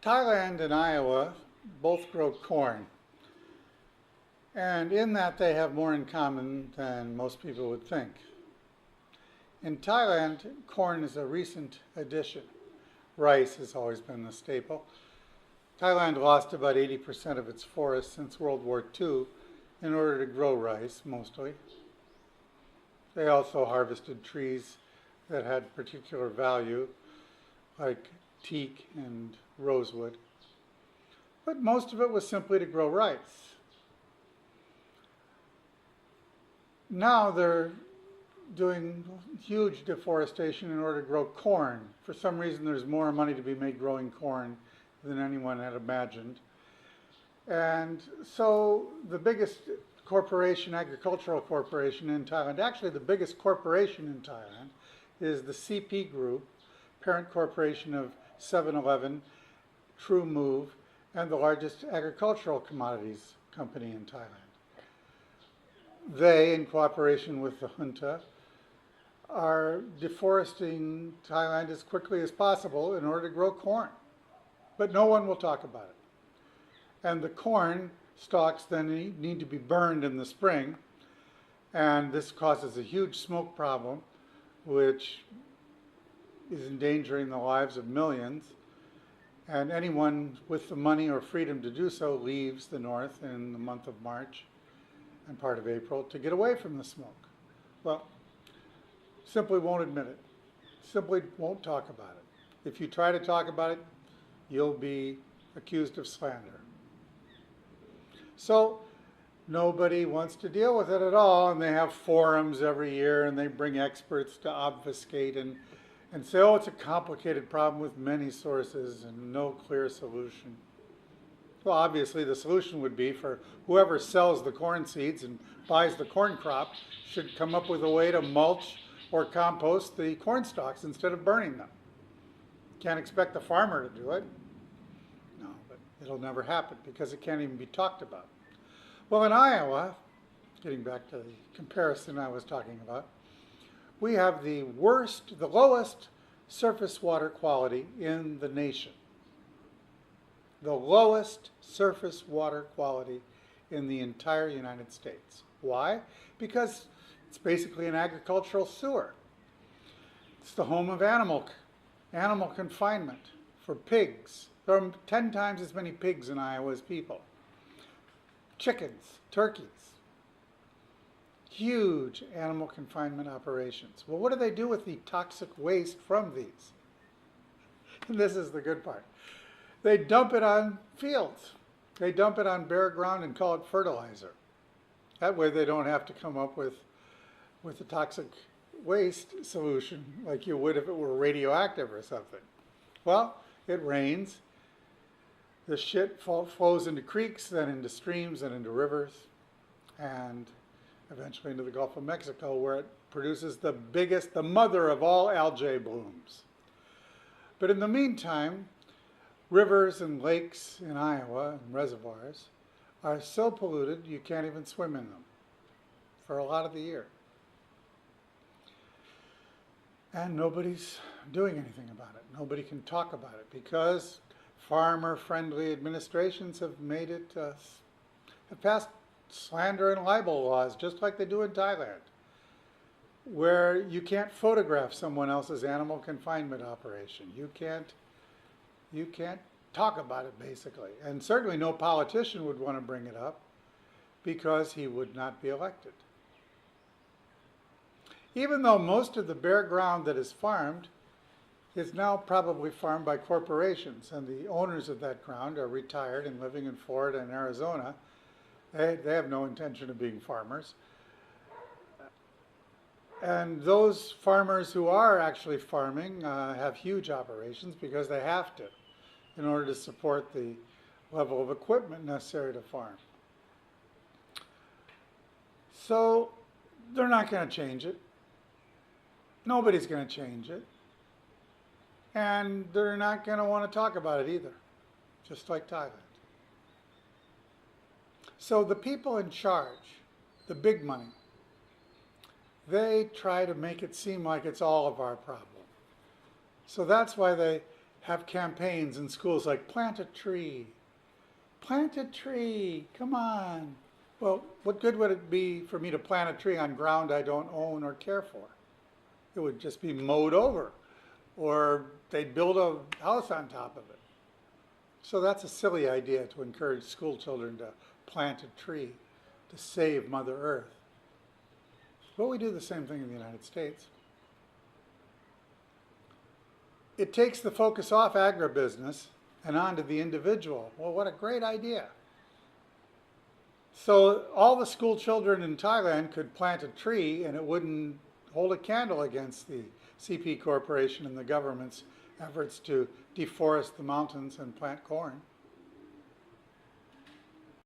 Thailand and Iowa both grow corn, and in that they have more in common than most people would think. In Thailand, corn is a recent addition. Rice has always been the staple. Thailand lost about 80% of its forests since World War II in order to grow rice, mostly. They also harvested trees that had particular value, like teak and rosewood. But most of it was simply to grow rice. Now they're doing huge deforestation in order to grow corn. For some reason, there's more money to be made growing corn than anyone had imagined. And so the biggest corporation, agricultural corporation in Thailand, actually the biggest corporation in Thailand, is the CP Group, parent corporation of 7-Eleven, True Move, and the largest agricultural commodities company in Thailand. They, in cooperation with the junta, are deforesting Thailand as quickly as possible in order to grow corn. But no one will talk about it. And the corn stalks then need to be burned in the spring, and this causes a huge smoke problem, which is endangering the lives of millions. And anyone with the money or freedom to do so leaves the north in the month of March and part of April to get away from the smoke. Well, simply won't admit it. Simply won't talk about it. If you try to talk about it, you'll be accused of slander. So nobody wants to deal with it at all, and they have forums every year, and they bring experts to obfuscate and say, oh, it's a complicated problem with many sources and no clear solution. Well, obviously the solution would be for whoever sells the corn seeds and buys the corn crop should come up with a way to mulch or compost the corn stalks instead of burning them. Can't expect the farmer to do it. No, but it'll never happen because it can't even be talked about. Well, in Iowa, getting back to the comparison I was talking about, we have the lowest surface water quality in the nation. The lowest surface water quality in the entire United States. Why? Because it's basically an agricultural sewer. It's the home of animal confinement for pigs. There are 10 times as many pigs in Iowa as people. Chickens, turkeys. Huge animal confinement operations. Well, what do they do with the toxic waste from these? And this is the good part. They dump it on fields. They dump it on bare ground and call it fertilizer. That way they don't have to come up with a toxic waste solution like you would if it were radioactive or something. Well, it rains. The shit flows into creeks, then into streams, and into rivers, and eventually into the Gulf of Mexico, where it produces the mother of all algae blooms. But in the meantime, rivers and lakes in Iowa and reservoirs are so polluted you can't even swim in them for a lot of the year. And nobody's doing anything about it. Nobody can talk about it because farmer-friendly administrations have made it, have passed slander and libel laws just like they do in Thailand, where you can't photograph someone else's animal confinement operation. You can't talk about it, basically. And certainly no politician would want to bring it up because he would not be elected. Even though most of the bare ground that is farmed is now probably farmed by corporations, and the owners of that ground are retired and living in Florida and Arizona, they have no intention of being farmers. And those farmers who are actually farming have huge operations because they have to in order to support the level of equipment necessary to farm. So they're not going to change it. Nobody's going to change it. And they're not going to want to talk about it either, just like Thailand. So the people in charge, the big money, they try to make it seem like it's all of our problem. So that's why they have campaigns in schools like plant a tree. Plant a tree, come on. Well, what good would it be for me to plant a tree on ground I don't own or care for? It would just be mowed over, or they'd build a house on top of it. So that's a silly idea to encourage school children to plant a tree to save Mother Earth. But we do the same thing in the United States. It takes the focus off agribusiness and onto the individual. Well, what a great idea. So all the school children in Thailand could plant a tree and it wouldn't hold a candle against the CP Corporation and the government's efforts to deforest the mountains and plant corn.